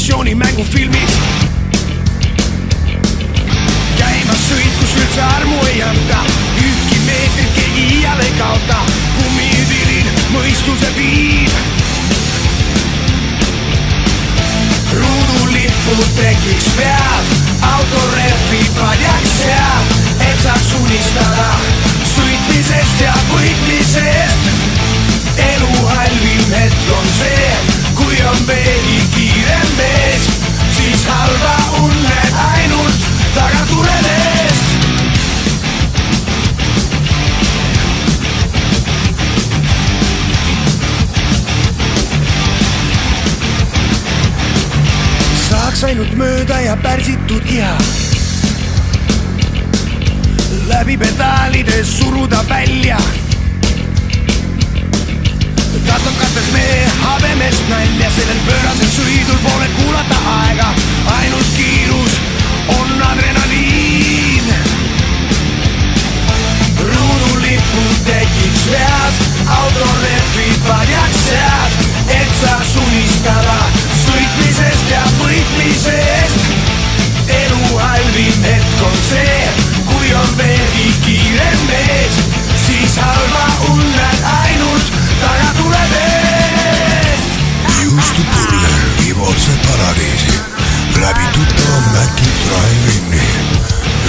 missiooni mängufilmis. Käimas sõit, kus üldse armu ei anta, ühtki meetrit keegi iial ei kaota. Kummitilid mõistuse viib, ruudulipud tekiks pead, autorehvid padjaks sead, et saaks unistada sõitmisest ja võitmisest. Elu halvim hetk on see, kui on veelgi kiirem mees, siis halva unned ainult tagatuled eest. Saaks ainult mööda ja pärsitud iha, läbi pedaalide suruda välja. Katokates mee habemest nalja, sellel pöörasel sõidul pole kuulata aega, ainult kiirus on adrenaliin. Ruudulipud tekiks vead, autorehvid padjaks sead, et saaks unistada sõitmisest ja võitmisest. Elu halvim hetk on see, kui on veelgi kiirem mees, siis halva unned ainult tagatuled eest. Juustupurler viib otse paradiisi, läbi tuttava Maci Drive-ini.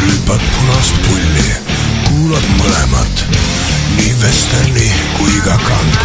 Rüüpad punast pulli, kuulad mõlemat, nii vesterni kui ka kant.